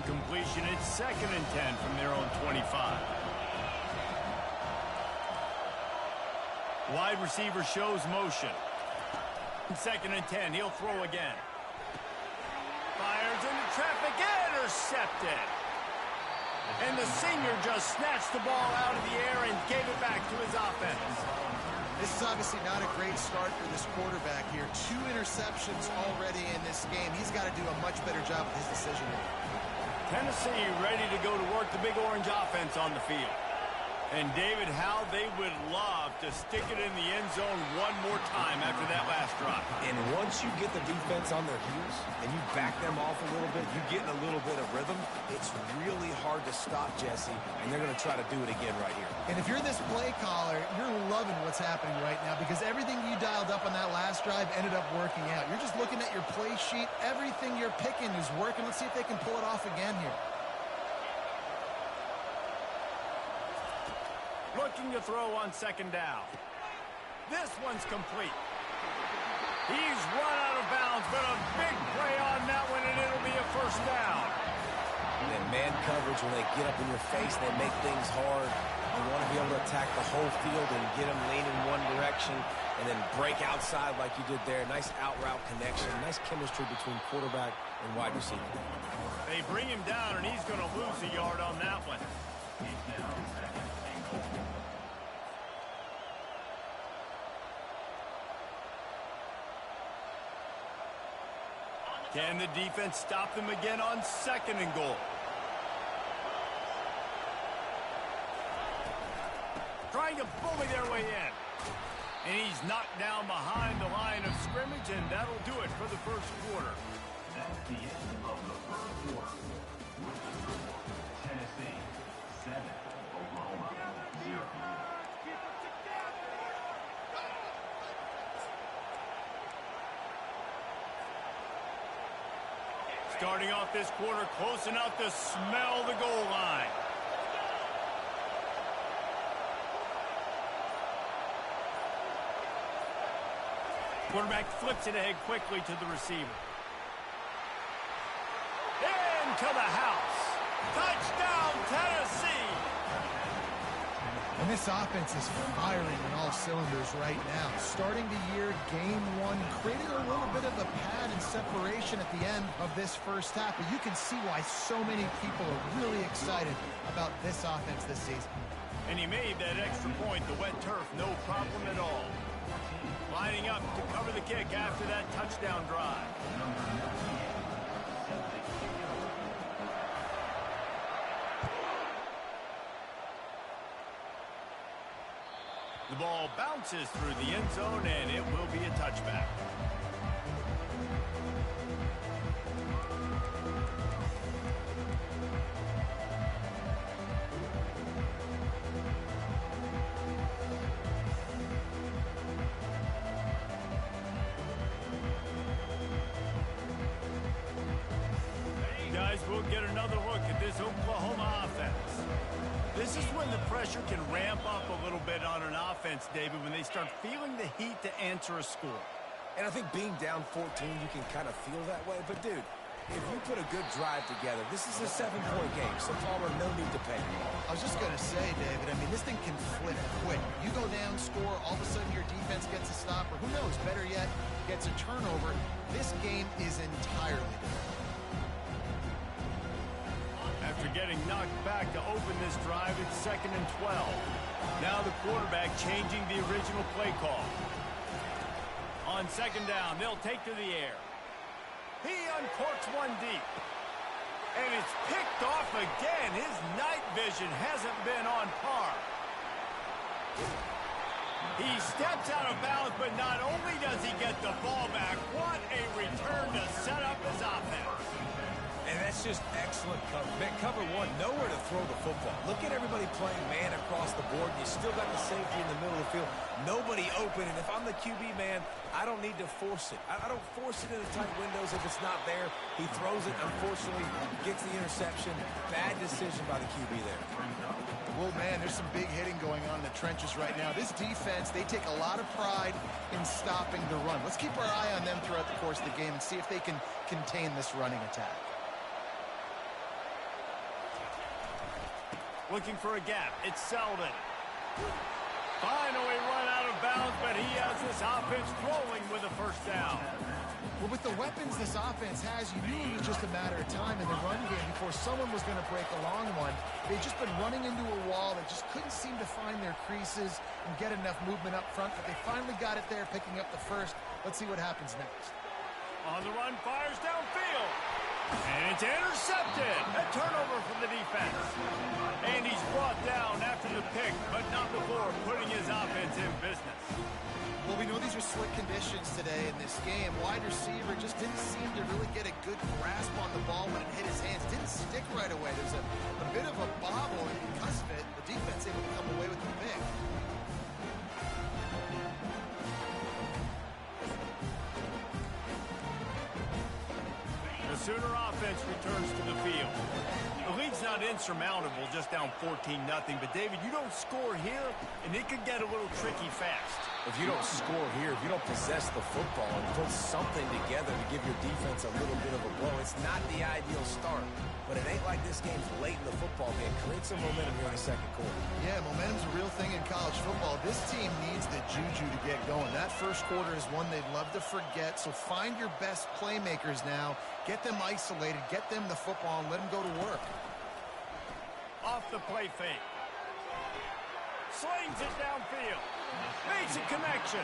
incompletion. It's 2nd and 10 from their own 25. Wide receiver shows motion. 2nd and 10. He'll throw again. Fires into traffic. Intercepted. And the senior just snatched the ball out of the air and gave it back to his offense. This is obviously not a great start for this quarterback here. 2 interceptions already in this game. He's got to do a much better job with his decision making. Tennessee ready to go to work the Big Orange offense on the field. And, David, how they would love to stick it in the end zone one more time after that last drive. And once you get the defense on their heels and you back them off a little bit, you get in a little bit of rhythm, it's really hard to stop, Jesse, and they're going to try to do it again right here. And if you're this play caller, you're loving what's happening right now because everything you dialed up on that last drive ended up working out. You're just looking at your play sheet. Everything you're picking is working. Let's see if they can pull it off again here. Looking to throw on 2nd down. This one's complete. He's run out of bounds, but a big play on that one, and it'll be a 1st down. And then man coverage, when they get up in your face, they make things hard. You want to be able to attack the whole field and get them leaning one direction and then break outside like you did there. Nice out-route connection, nice chemistry between quarterback and wide receiver. They bring him down, and he's going to lose a yard on that one. Can the defense stop them again on 2nd and goal? Trying to bully their way in. And he's knocked down behind the line of scrimmage, and that'll do it for the 1st quarter. That's the end of the 1st quarter. Tennessee 7, Oklahoma 0. Starting off this quarter close enough to smell the goal line. Quarterback flips it ahead quickly to the receiver. Into the house. Touchdown, Tennessee! And this offense is firing on all cylinders right now. Starting the year, game 1, creating a little bit of a pad and separation at the end of this 1st half. But you can see why so many people are really excited about this offense this season. And he made that extra point, the wet turf, no problem at all. Lining up to cover the kick after that touchdown drive. The ball bounces through the end zone, and it will be a touchback. Guys, we'll get another look at this Oklahoma offense. This is when the pressure can ramp up a little bit on an offense, David, when they start feeling the heat to answer a score. And I think being down 14, you can kind of feel that way. But, dude, if you put a good drive together, this is a 7-point game, so Palmer, no need to panic. I was just going to say, David, I mean, this thing can flip quick. You go down, score, all of a sudden your defense gets a stop, or who knows, better yet, gets a turnover. This game is entirely different. After getting knocked back to open this drive, it's 2nd and 12. Now the quarterback changing the original play call. On 2nd down, they'll take to the air. He uncorks one deep. And it's picked off again. His night vision hasn't been on par. He steps out of bounds, but not only does he get the ball back, what a return to set up his offense. And that's just excellent cover. Man, cover 1, nowhere to throw the football. Look at everybody playing man across the board. You still got the safety in the middle of the field. Nobody open. And if I'm the QB, man, I don't need to force it. I don't force it into tight windows if it's not there. He throws it, unfortunately, gets the interception. Bad decision by the QB there. Well, man, there's some big hitting going on in the trenches right now. This defense, they take a lot of pride in stopping the run. Let's keep our eye on them throughout the course of the game and see if they can contain this running attack. Looking for a gap. It's Selden. Finally run out of bounds, but he has this offense rolling with a first down. Well, with the weapons this offense has, you knew it was just a matter of time in the run game before someone was going to break a long one. They've just been running into a wall. They just couldn't seem to find their creases and get enough movement up front, but they finally got it there, picking up the first. Let's see what happens next. On the run, fires downfield. And it's intercepted. A turnover for the defense. And he's brought down after the pick, but not before putting his offense in business. Well, we know these are slick conditions today in this game. Wide receiver just didn't seem to really get a good grasp on the ball when it hit his hands. Didn't stick right away. There's a bit of a bobble, and because of it, the defense able to come away with the pick. The Sooner offense returns to the field. The lead's not insurmountable, just down 14-0. But, David, you don't score here, and it could get a little tricky fast. If you don't score here, if you don't possess the football and put something together to give your defense a little bit of a blow, it's not the ideal start. But it ain't like this game's late in the football game. Create some momentum here in the second quarter. Yeah, momentum's a real thing in college football. This team needs the juju to get going. That first quarter is one they'd love to forget. So find your best playmakers now. Get them isolated. Get them the football and let them go to work. Off the play fake. Slings it downfield. Makes a connection.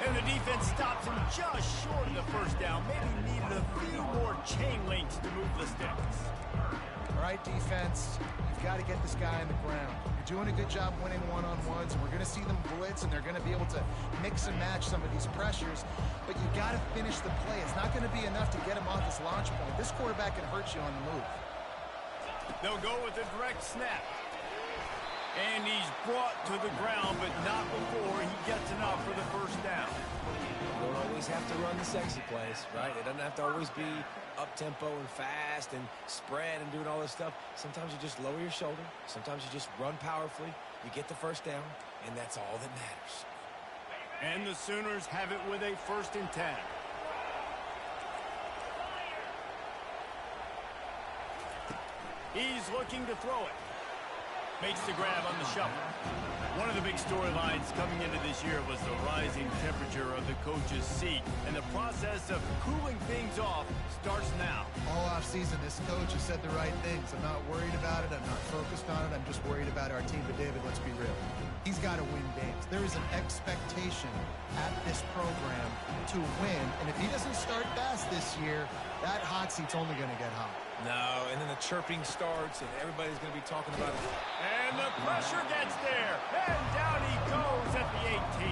And the defense stops him just short of the first down. Maybe needed a few more chain links to move the sticks. All right, defense, you've got to get this guy on the ground. You're doing a good job winning one-on-ones, and we're going to see them blitz, and they're going to be able to mix and match some of these pressures, but you got to finish the play. It's not going to be enough to get him off his launch point. This quarterback can hurt you on the move. They'll go with a direct snap. And he's brought to the ground, but not before he gets enough for the first down. You don't always have to run the sexy plays, right? It doesn't have to always be up-tempo and fast and spread and doing all this stuff. Sometimes you just lower your shoulder. Sometimes you just run powerfully. You get the first down, and that's all that matters. And the Sooners have it with a 1st and 10. He's looking to throw it. Makes the grab on the shuffle. One of the big storylines coming into this year was the rising temperature of the coach's seat, and the process of cooling things off starts now. All offseason, this coach has said the right things. I'm not worried about it. I'm not focused on it. I'm just worried about our team. But, David, let's be real. He's got to win games. There is an expectation at this program to win, and if he doesn't start fast this year, that hot seat's only going to get hot. No, and then the chirping starts, and everybody's going to be talking about it. And the pressure gets there, and down he goes at the 18.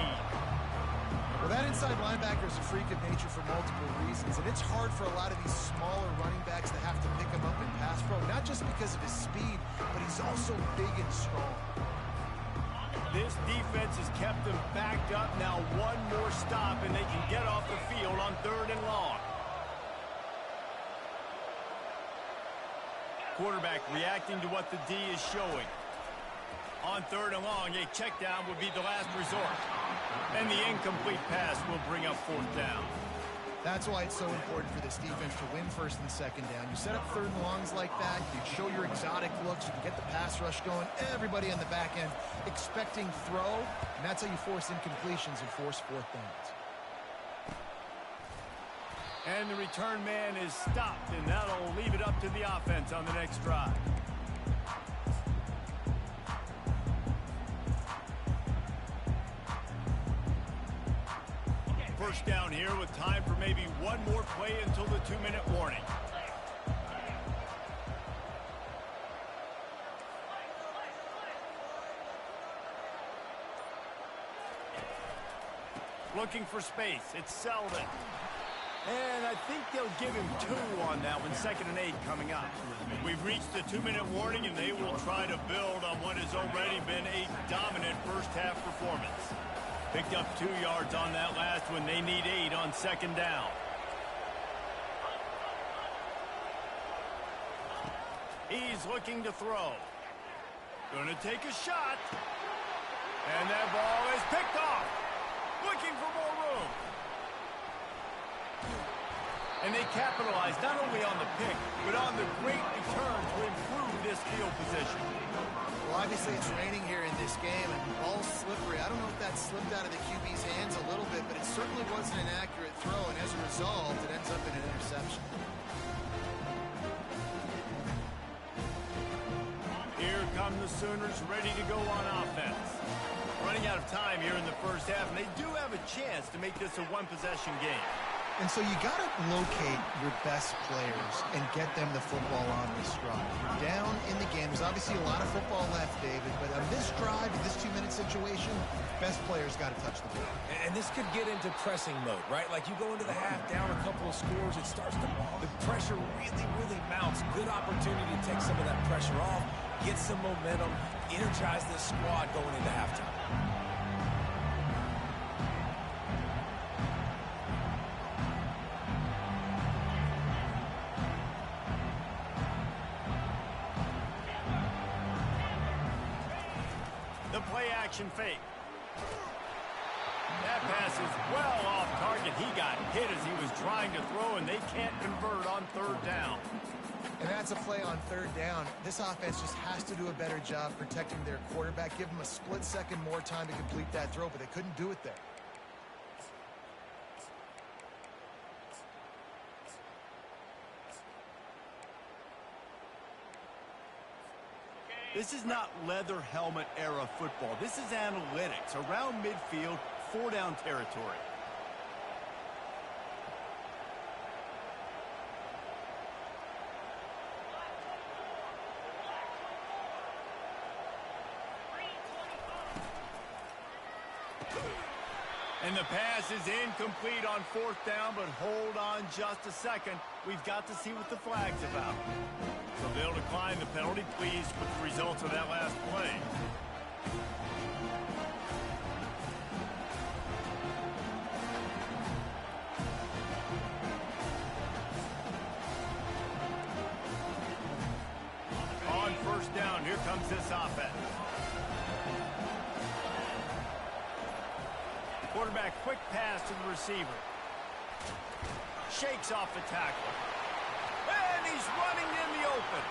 Well, that inside linebacker is a freak of nature for multiple reasons, and it's hard for a lot of these smaller running backs to have to pick him up in pass pro, not just because of his speed, but he's also big and strong. This defense has kept them backed up. Now one more stop, and they can get off the field on 3rd and long. Quarterback reacting to what the D is showing. On 3rd and long, a check down would be the last resort. And the incomplete pass will bring up 4th down. That's why it's so important for this defense to win 1st and 2nd down. You set up 3rd and longs like that, you show your exotic looks, you can get the pass rush going, everybody on the back end expecting throw, and that's how you force incompletions and force 4th downs. And the return man is stopped, and that'll leave it up to the offense on the next drive. First down here with time for maybe one more play until the 2-minute warning. Looking for space. It's Selden. And I think they'll give him 2 on that one. 2nd and 8 coming up. We've reached the 2-minute warning, and they will try to build on what has already been a dominant first-half performance. Picked up 2 yards on that last one. They need 8 on 2nd down. He's looking to throw. Gonna take a shot. And that ball is picked off. Looking for more room. And they capitalize not only on the pick, but on the great return to improve this field position. Obviously, it's raining here in this game, and the ball's slippery. I don't know if that slipped out of the QB's hands a little bit, but it certainly wasn't an accurate throw, and as a result, it ends up in an interception. Here come the Sooners ready to go on offense. Running out of time here in the first half, and they do have a chance to make this a one-possession game. And so you got to locate your best players and get them the football on this drive. You're down in the game. There's obviously a lot of football left, David, but on this drive, in this 2-minute situation, best players got to touch the ball. And this could get into pressing mode, right? Like you go into the half down a couple of scores, it starts to, the pressure really mounts. Good opportunity to take some of that pressure off, get some momentum, energize this squad going into halftime. Action fake. That pass is well off target. He got hit as he was trying to throw, and they can't convert on third down. And that's a play on third down. This offense just has to do a better job protecting their quarterback. Give them a split second more time to complete that throw, but they couldn't do it there. This is not leather helmet era football. This is analytics. Around midfield, 4-down territory. And the pass is incomplete on fourth down, but hold on just a second. We've got to see what the flag's about. So they'll decline the penalty, pleased with the results of that last play. On first down, here comes this offense. Quarterback, quick pass to the receiver. Shakes off the tackle. And he's running in the open.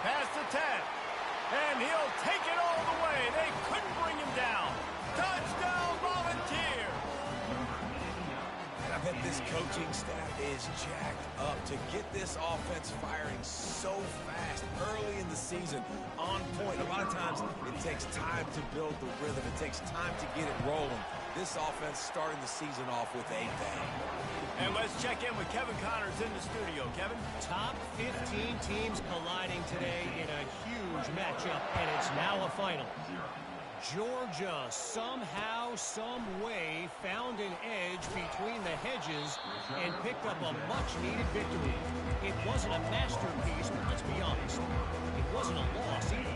Past the 10. And he'll take it all the way. They couldn't bring him down. Touchdown, Volunteer! And I bet this coaching staff is jacked up to get this offense firing so fast early in the season. On point. A lot of times it takes time to build the rhythm. It takes time to get it rolling. This offense starting the season off with a bang. And let's check in with Kevin Connors in the studio. Kevin? Top 15 teams colliding today in a huge matchup, and it's now a final. Georgia somehow, some way found an edge between the hedges and picked up a much-needed victory. It wasn't a masterpiece, but let's be honest, it wasn't a loss either.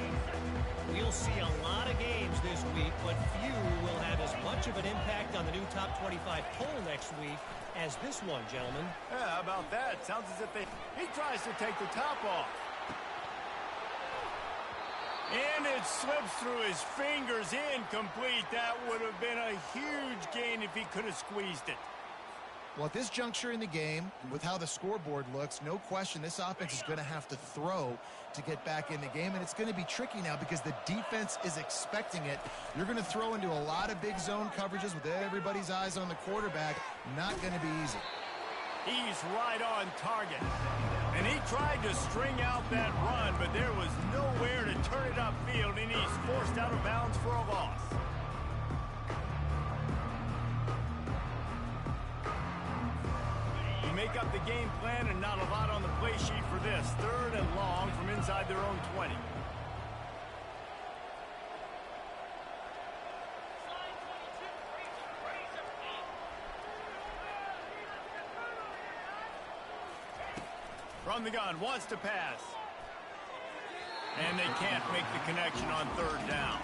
We'll see a lot of games this week, but few will have as much of an impact on the new top 25 poll next week as this one, gentlemen. Yeah, how about that? Sounds as if he tries to take the top off. And it slips through his fingers, incomplete. That would have been a huge gain if he could have squeezed it. Well, at this juncture in the game, with how the scoreboard looks, no question this offense is going to have to throw to get back in the game, and it's going to be tricky now because the defense is expecting it. You're going to throw into a lot of big zone coverages with everybody's eyes on the quarterback. Not going to be easy. He's right on target. And he tried to string out that run, but there was nowhere to turn it upfield, and he's forced out of bounds for a loss. Make up the game plan and not a lot on the play sheet for this. 3rd and long from inside their own 20. From the gun, wants to pass. And they can't make the connection on 3rd down.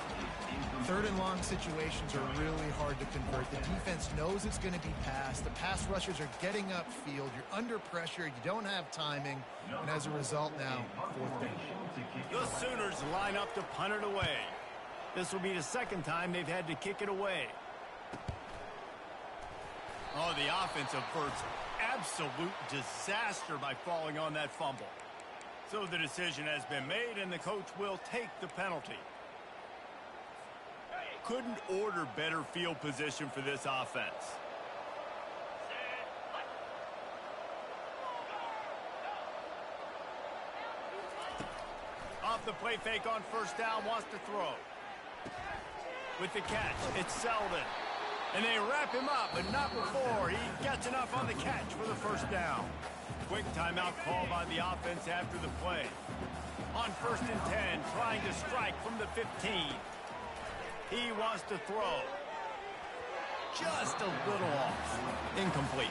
3rd and long situations are really hard to convert. The defense knows it's going to be passed. The pass rushers are getting upfield. You're under pressure. You don't have timing. And as a result now, 4th down. The Sooners line up to punt it away. This will be the 2nd time they've had to kick it away. Oh, the offense averts absolute disaster by falling on that fumble. So the decision has been made, and the coach will take the penalty. couldn't order better field position for this offense. Off the play fake on first down, wants to throw. With the catch, it's Selden. And they wrap him up, but not before he gets enough on the catch for the first down. Quick timeout call by the offense after the play. On 1st and 10, trying to strike from the 15. He wants to throw. Just a little off. Incomplete.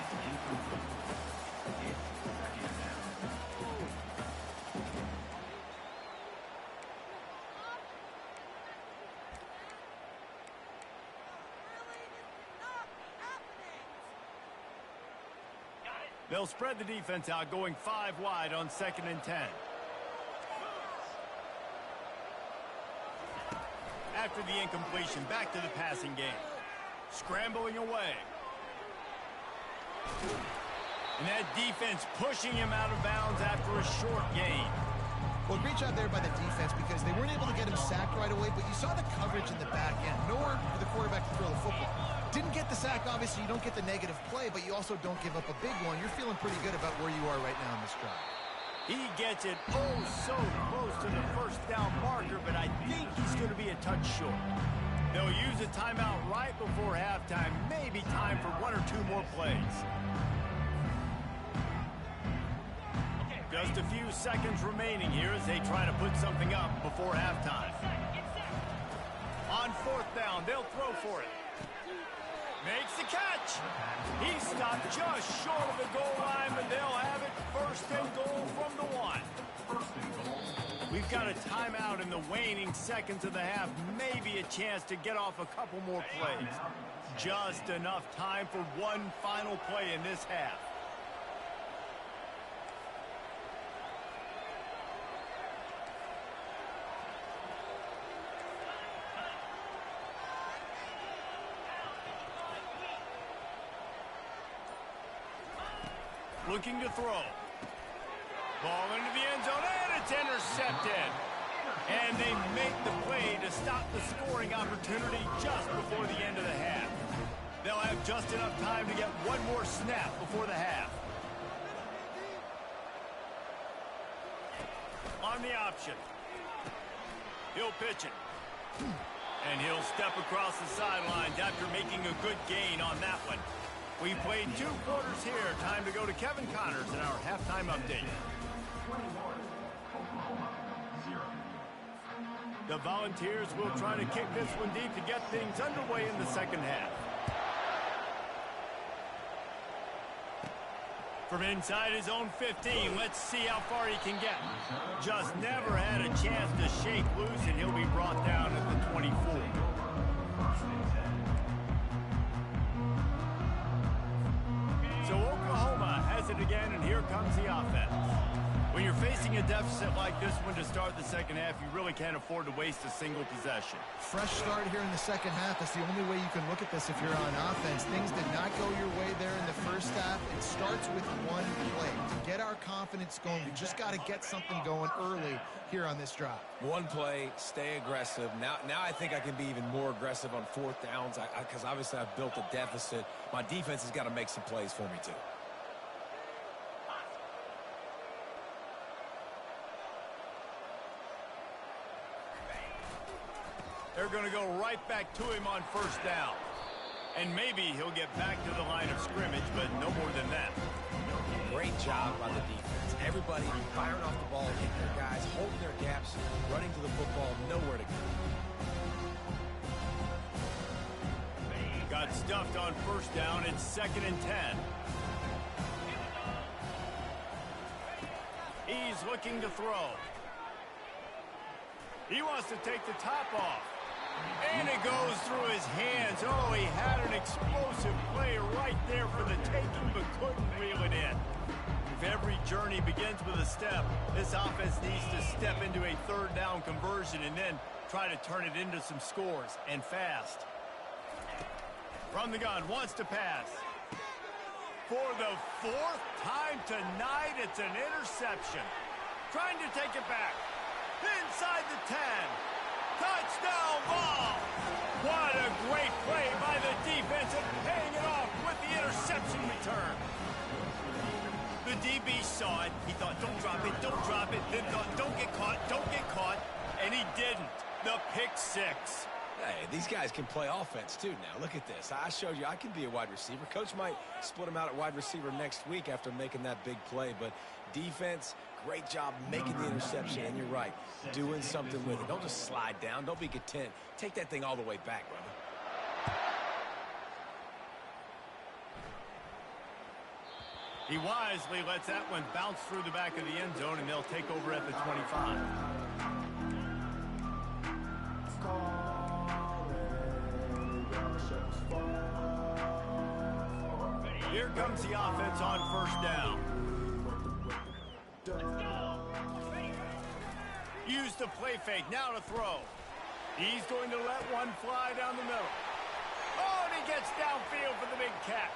They'll spread the defense out, going 5 wide on 2nd and 10. After the incompletion, back to the passing game. Scrambling away. And that defense pushing him out of bounds after a short gain. Well, great job there by the defense because they weren't able to get him sacked right away, but you saw the coverage in the back end. Nowhere for the quarterback to throw the football. Didn't get the sack, obviously. You don't get the negative play, but you also don't give up a big one. You're feeling pretty good about where you are right now in this drive. He gets it oh so close to the first down marker, but I think he's going to be a touch short. They'll use a timeout right before halftime. Maybe time for 1 or 2 more plays. Just a few seconds remaining here as they try to put something up before halftime. On 4th down, they'll throw for it. Makes the catch. He stopped just short of the goal line, but they'll have it 1st and goal from the 1. We've got a timeout in the waning seconds of the half. Maybe a chance to get off a couple more plays. Just enough time for one final play in this half. Looking to throw. Ball into the end zone, and it's intercepted. And they make the play to stop the scoring opportunity just before the end of the half. They'll have just enough time to get one more snap before the half. On the option. He'll pitch it. And he'll step across the sidelines after making a good gain on that one. We played 2 quarters here. Time to go to Kevin Connors in our halftime update. The Volunteers will try to kick this one deep to get things underway in the second half. From inside his own 15, let's see how far he can get. Just never had a chance to shake loose, and he'll be brought down at the 24. So Oklahoma has it again, and here comes the offense. When you're facing a deficit like this one to start the second half, you really can't afford to waste a single possession. Fresh start here in the second half. That's the only way you can look at this if you're on offense. Things did not go your way there in the first half. It starts with one play. To get our confidence going, we just got to get something going early here on this drive. One play, stay aggressive. Now I think I can be even more aggressive on 4th downs because obviously I've built a deficit. My defense has got to make some plays for me too. They're going to go right back to him on 1st down. And maybe he'll get back to the line of scrimmage, but no more than that. Great job by the defense. Everybody firing off the ball, hitting their guys, holding their gaps, running to the football, nowhere to go. Got stuffed on 1st down. It's 2nd and 10. He's looking to throw. He wants to take the top off. And it goes through his hands. Oh, he had an explosive play right there for the taking, but couldn't reel it in. If every journey begins with a step, this offense needs to step into a 3rd down conversion and then try to turn it into some scores, and fast. From the gun, wants to pass. For the 4th time tonight, it's an interception. Trying to take it back. Inside the 10. Touchdown ball! What a great play by the defense and paying it off with the interception return. The DB saw it. He thought, don't drop it, don't drop it. Then thought, don't get caught, and he didn't. The pick six. Hey, these guys can play offense, too, now. Look at this. I showed you I can be a wide receiver. Coach might split him out at wide receiver next week after making that big play. But defense, great job making the interception. And you're right, doing something with it. Don't just slide down. Don't be content. Take that thing all the way back, brother. He wisely lets that one bounce through the back of the end zone, and they'll take over at the 25. Here comes the offense on first down. Use the play fake, now to throw. He's going to let one fly down the middle. Oh, and he gets downfield for the big catch.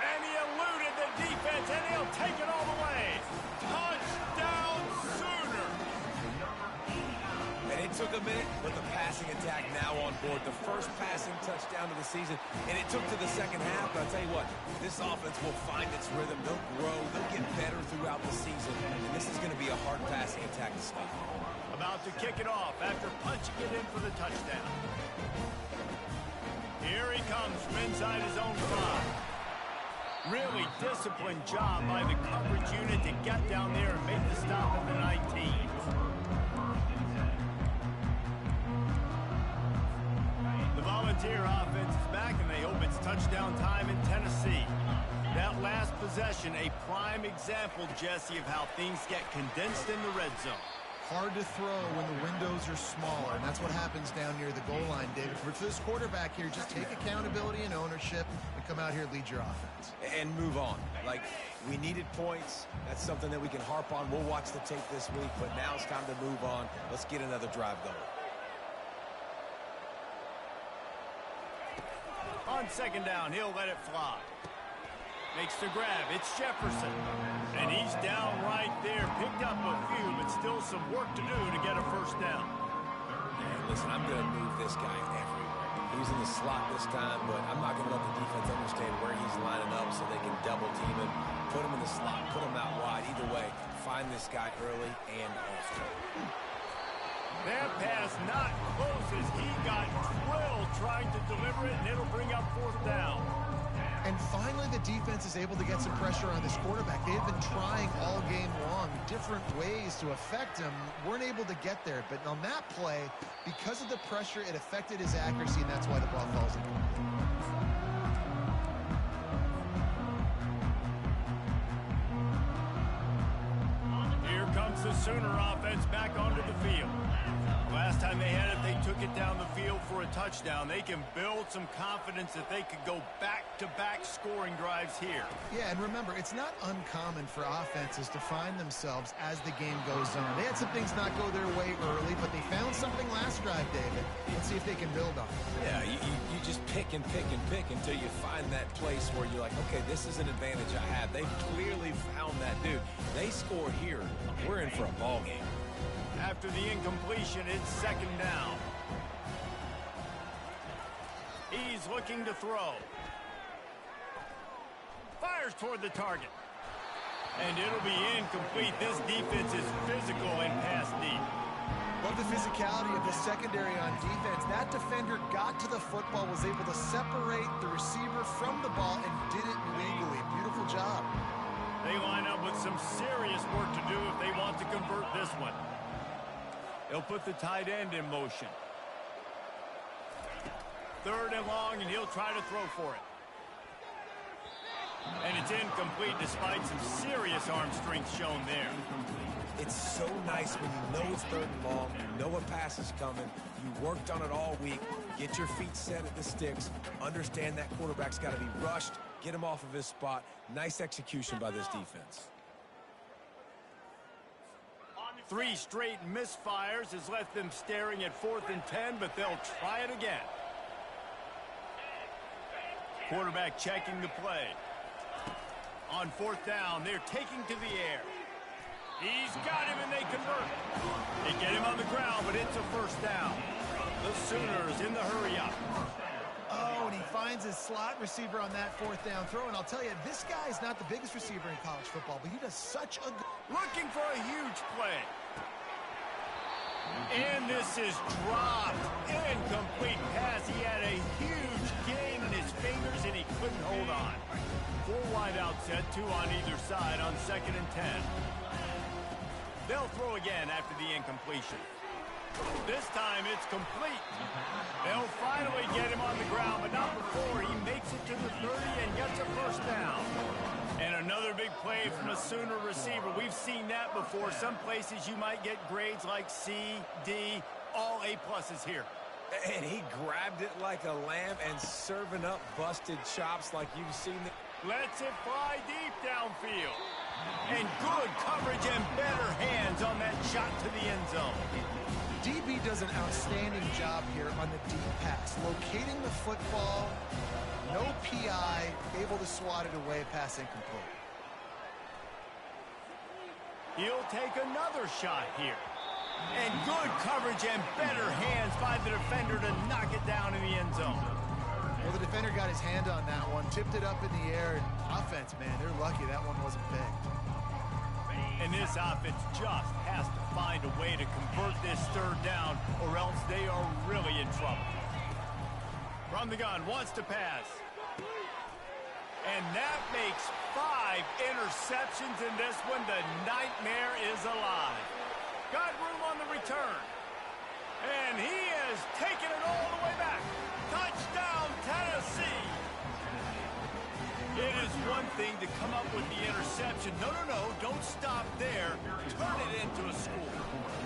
And he eluded the defense, and he'll take it all the way. Touchdown, Sooner! And it took a minute, but the passing attack now on board. The first passing touchdown of the season, and it took to the second half. But I'll tell you what, this offense will find its rhythm. They'll grow. They'll get better throughout the season. And this is going to be a hard passing attack to stop. About to kick it off after punching it in for the touchdown. Here he comes from inside his own 5. Really disciplined job by the coverage unit to get down there and make the stop at the 19. The Volunteer offense is back, and they hope it's touchdown time in Tennessee. That last possession, a prime example, Jesse, of how things get condensed in the red zone. Hard to throw when the windows are smaller, and that's what happens down near the goal line, David. For this quarterback here, just take accountability and ownership and come out here and lead your offense. And move on. Like, we needed points. That's something that we can harp on. We'll watch the tape this week, but now it's time to move on. Let's get another drive going. On second down, he'll let it fly. Makes the grab. It's Jefferson. And he's down right there. Picked up a few, but still some work to do to get a first down. Man, listen, I'm going to move this guy everywhere. He's in the slot this time, but I'm not going to let the defense understand where he's lining up so they can double team him. Put him in the slot, put him out wide. Either way, find this guy early and often. That pass not close as he got drilled trying to deliver it, and it'll bring up fourth down. And finally, the defense is able to get some pressure on this quarterback. They've been trying all game long different ways to affect him. Weren't able to get there. But on that play, because of the pressure, it affected his accuracy, and that's why the ball falls incomplete. Here comes the Sooner offense back onto the field. Last time they had it, they took it down the field for a touchdown. They can build some confidence that they could go back-to-back scoring drives here. Yeah, and remember, it's not uncommon for offenses to find themselves as the game goes on. They had some things not go their way early, but they found something last drive, David. Let's see if they can build on it. Yeah, you just pick and pick and pick until you find that place where you're like, okay, this is an advantage I have. They've clearly found that, dude. They score here. We're in for a ball game. After the incompletion, it's second down. He's looking to throw. Fires toward the target. And it'll be incomplete. This defense is physical and pass deep. Love the physicality of the secondary on defense. That defender got to the football, was able to separate the receiver from the ball, and did it legally. Beautiful job. They line up with some serious work to do if they want to convert this one. They'll put the tight end in motion. Third and long, and he'll try to throw for it. And it's incomplete despite some serious arm strength shown there. It's so nice when you know it's third and long, you know a pass is coming, you worked on it all week, get your feet set at the sticks, understand that quarterback's got to be rushed, get him off of his spot. Nice execution by this defense. 3 straight misfires has left them staring at 4th and 10, but they'll try it again. Quarterback checking the play. On 4th down, they're taking to the air. He's got him, and they convert. They get him on the ground, but it's a first down. The Sooners in the hurry-up. Oh, and he finds his slot receiver on that fourth down throw. And I'll tell you, this guy's not the biggest receiver in college football, but he does such a good... Looking for a huge play. And this is dropped. Incomplete pass. He had a huge gain in his fingers, and he couldn't hold on. 4 wide out set, 2 on either side on 2nd and 10. They'll throw again after the incompletion. This time it's complete. They'll finally get him on the ground, but not before he makes it to the 30 and gets a first down. And another big play from a Sooner receiver. We've seen that before. Some places you might get grades like C, D, all A-pluses here. And he grabbed it like a lamb and serving up busted chops like you've seen. Lets it fly deep downfield. And good coverage and better hands on that shot to the end zone. DB does an outstanding job here on the deep pass, locating the football, no PI, able to swat it away, pass incomplete. He'll take another shot here. And good coverage and better hands by the defender to knock it down in the end zone. Well, the defender got his hand on that one, tipped it up in the air, and offense, man, they're lucky that one wasn't big. And this offense just has to find a way to convert this 3rd down, or else they are really in trouble. From the gun, wants to pass. And that makes 5 interceptions in this one. The nightmare is alive. Got room on the return. And he has taken it all the way back. Touchdown, Tennessee. It is one thing to come up with the interception. No, don't stop there. Turn it into a score.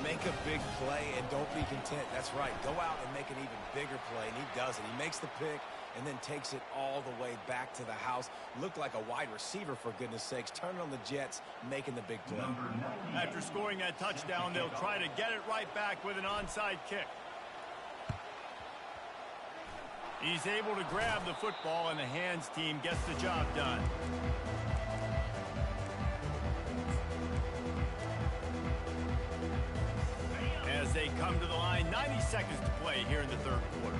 Make a big play and don't be content. That's right. Go out and make an even bigger play, and he does it. He makes the pick and then takes it all the way back to the house. Looked like a wide receiver, for goodness sakes. Turning on the Jets, making the big play. After scoring that touchdown, they'll try to get it right back with an onside kick. He's able to grab the football, and the hands team gets the job done. As they come to the line, 90 seconds to play here in the 3rd quarter.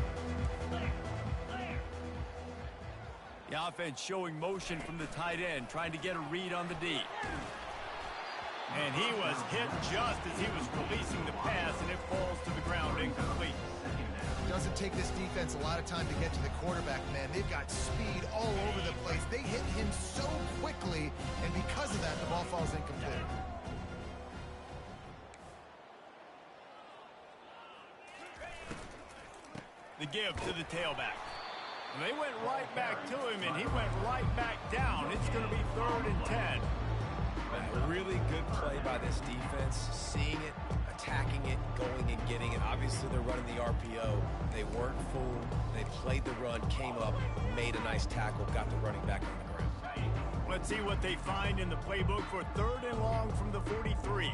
The offense showing motion from the tight end, trying to get a read on the D. And he was hit just as he was releasing the pass, and it falls to the ground incomplete. Doesn't take this defense a lot of time to get to the quarterback, man. They've got speed all over the place. They hit him so quickly, and because of that, the ball falls incomplete. The give to the tailback. They went right back to him, and he went right back down. It's going to be 3rd and 10. A really good play by this defense, seeing it, attacking it, going and getting it. Obviously, they're running the RPO. They weren't fooled. They played the run, came up, made a nice tackle, got the running back on the ground. Let's see what they find in the playbook for 3rd and long from the 43.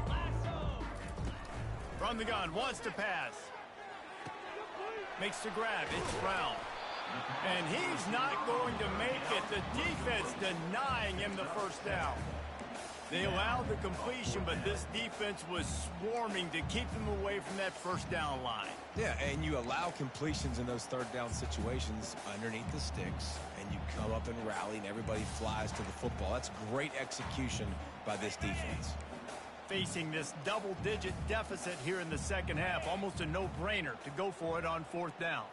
From the gun, wants to pass. Makes the grab. It's Brown. And he's not going to make it. The defense denying him the first down. They allowed the completion, but this defense was swarming to keep them away from that first down line. Yeah, and you allow completions in those 3rd down situations underneath the sticks, and you come up and rally, and everybody flies to the football. That's great execution by this defense. Facing this double-digit deficit here in the 2nd half, almost a no-brainer to go for it on 4th down.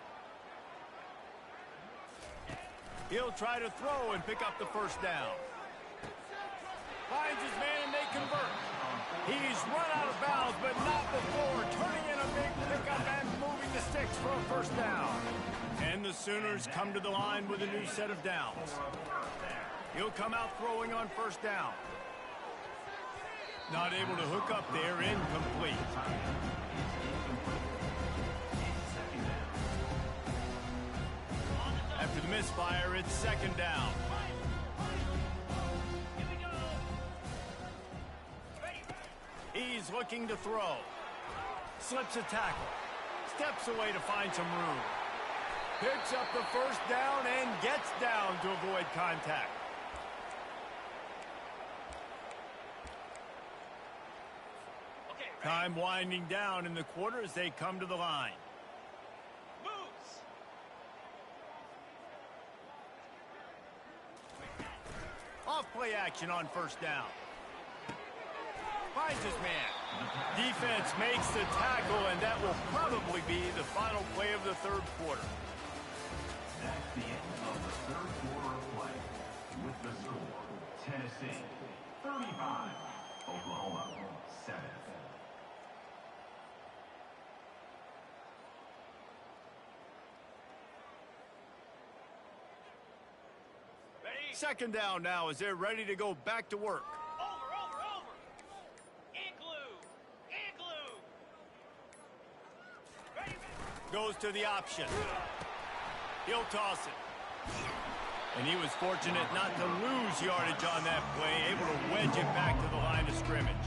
He'll try to throw and pick up the first down. Finds his man, and they convert. He's run out of bounds, but not before turning in a big pickup and moving the sticks for a first down. And the Sooners come to the line with a new set of downs. He'll come out throwing on 1st down. Not able to hook up there, incomplete. After the misfire, it's 2nd down. He's looking to throw. Slips a tackle. Steps away to find some room. Picks up the first down and gets down to avoid contact. Time winding down in the quarter as they come to the line. Moves. Off play action on first down. Finds his man. Defense makes the tackle, and that will probably be the final play of the third quarter. That's the end of the third quarter of play. With the score, Tennessee 35, Oklahoma 7. Second down now as they're ready to go back to work. Over. Igloo. Goes to the option. He'll toss it. And he was fortunate not to lose yardage on that play, able to wedge it back to the line of scrimmage.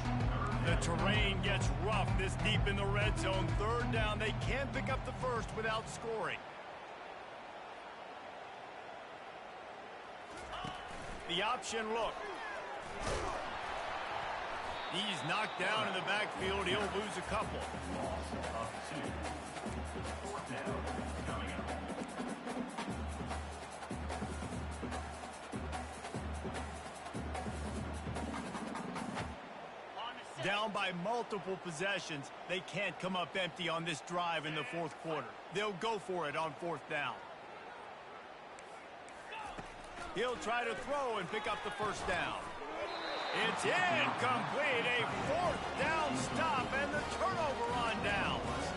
The terrain gets rough this deep in the red zone. Third down, they can't pick up the first without scoring. The option look. He's knocked down in the backfield. He'll lose a couple. Loss of 2. Fourth down coming up. Down by multiple possessions. They can't come up empty on this drive in the fourth quarter. They'll go for it on fourth down. He'll try to throw and pick up the first down. It's incomplete. A fourth down stop and the turnover on downs.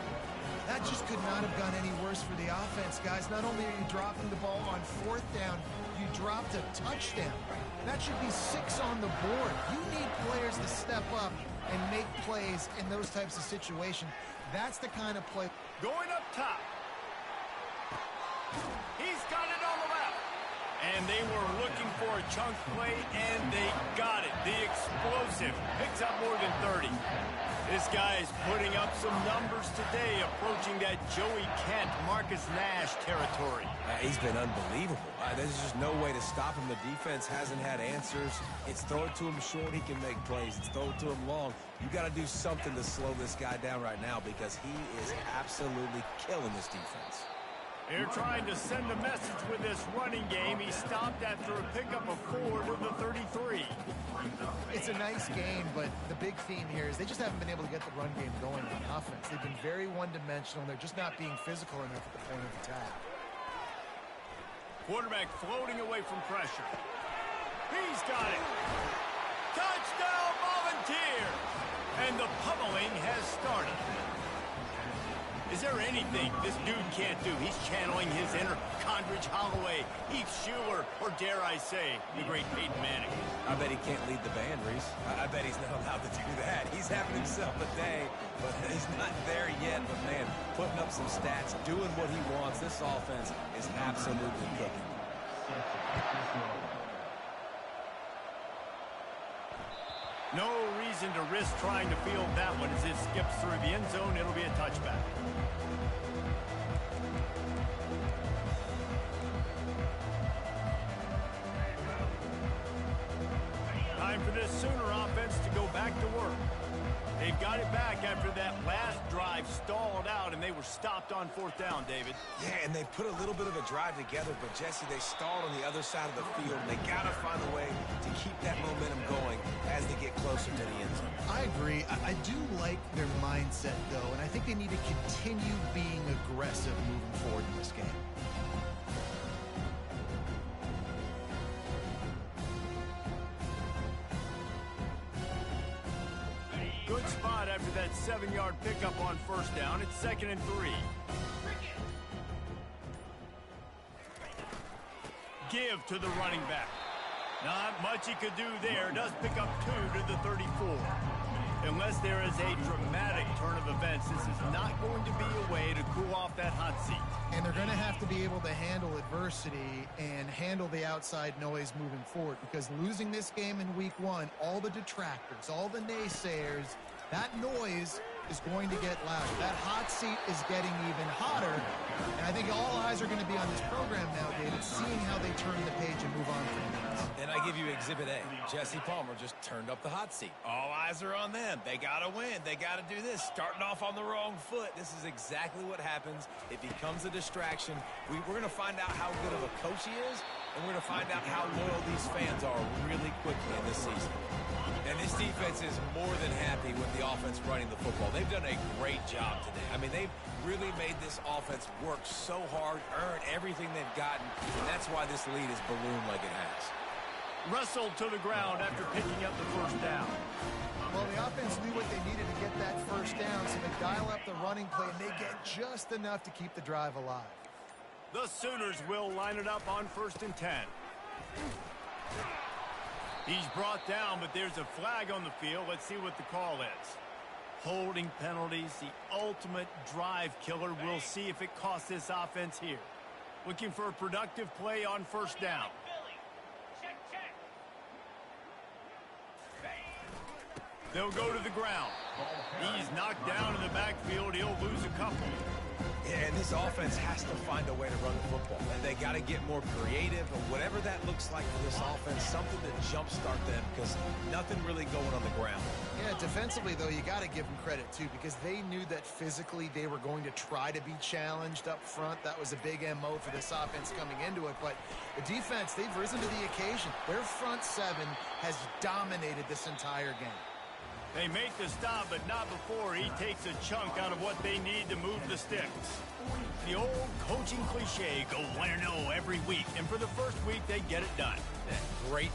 That just could not have gone any worse for the offense, guys. Not only are you dropping the ball on fourth down, you dropped a touchdown. That should be 6 on the board. You need players to step up and make plays in those types of situations. That's the kind of play. Going up top. He's got it on the left. And they were looking for a chunk play, and they got it. The explosive picks up more than 30. This guy is putting up some numbers today, approaching that Joey Kent, Marcus Nash territory. He's been unbelievable. There's just no way to stop him. The defense hasn't had answers. It's throw it to him short, he can make plays. It's throw it to him long. You got to do something to slow this guy down right now because he is absolutely killing this defense. They're trying to send a message with this running game. He stopped after a pickup of 4 to the 33. It's a nice game, but the big theme here is they just haven't been able to get the run game going on offense. They've been very one-dimensional, and they're just not being physical enough at the point of attack. Quarterback floating away from pressure. He's got it. Touchdown, Volunteer! And the pummeling has started. Is there anything this dude can't do? He's channeling his inner Condridge Holloway, Heath Schuler, or dare I say, the great Peyton Manning. I bet he can't lead the band, Reese. I bet he's not allowed to do that. He's having himself a day, but he's not there yet. But, man, putting up some stats, doing what he wants. This offense is absolutely cooking. No reason to risk trying to field that one as it skips through the end zone. It'll be a touchback. Time for this Sooner offense to go back to work. They've got it back after that last drive stalled out, and they were stopped on fourth down, David. Yeah, and they put a little bit of a drive together, but, Jesse, they stalled on the other side of the field. They got to find a way to keep that momentum going as they get closer to the end zone. I agree. I do like their mindset, though, and I think they need to continue being aggressive moving forward in this game. Good spot after that 7-yard pickup on first down. It's 2nd and 3. Give to the running back. Not much he could do there. Does pick up 2 to the 34. Unless there is a dramatic turn of events, this is not going to be a way to cool off that hot seat. And they're going to have to be able to handle adversity and handle the outside noise moving forward, because losing this game in week 1, all the detractors, all the naysayers, that noise is going to get louder. That hot seat is getting even hotter. And I think all eyes are going to be on this program now, David, seeing how they turn the page and move on from this. And I give you Exhibit A. Jesse Palmer just turned up the hot seat. All eyes are on them. They got to win. They got to do this. Starting off on the wrong foot. This is exactly what happens. It becomes a distraction. We're going to find out how good of a coach he is, and we're going to find out how loyal these fans are really quickly in this season. And this defense is more than happy with the offense running the football. They've done a great job today. I mean, they've really made this offense work so hard, earn everything they've gotten, and that's why this lead is ballooned like it has. Wrestled to the ground after picking up the first down. Well, the offense knew what they needed to get that first down, so they dial up the running play, and they get just enough to keep the drive alive. The Sooners will line it up on 1st and 10. He's brought down, but there's a flag on the field. Let's see what the call is. Holding penalties, the ultimate drive killer. We'll see if it costs this offense here. Looking for a productive play on 1st down. They'll go to the ground. He's knocked down in the backfield. He'll lose a couple. Yeah, and this offense has to find a way to run the football. And they got to get more creative, or whatever that looks like for this offense, something to jumpstart them, because nothing really going on the ground. Yeah, defensively, though, you got to give them credit, too, because they knew that physically they were going to try to be challenged up front. That was a big MO for this offense coming into it. But the defense, they've risen to the occasion. Their front seven has dominated this entire game. They make the stop, but not before he takes a chunk out of what they need to move the sticks. The old coaching cliche, go 1-0 every week. And for the first week, they get it done. Great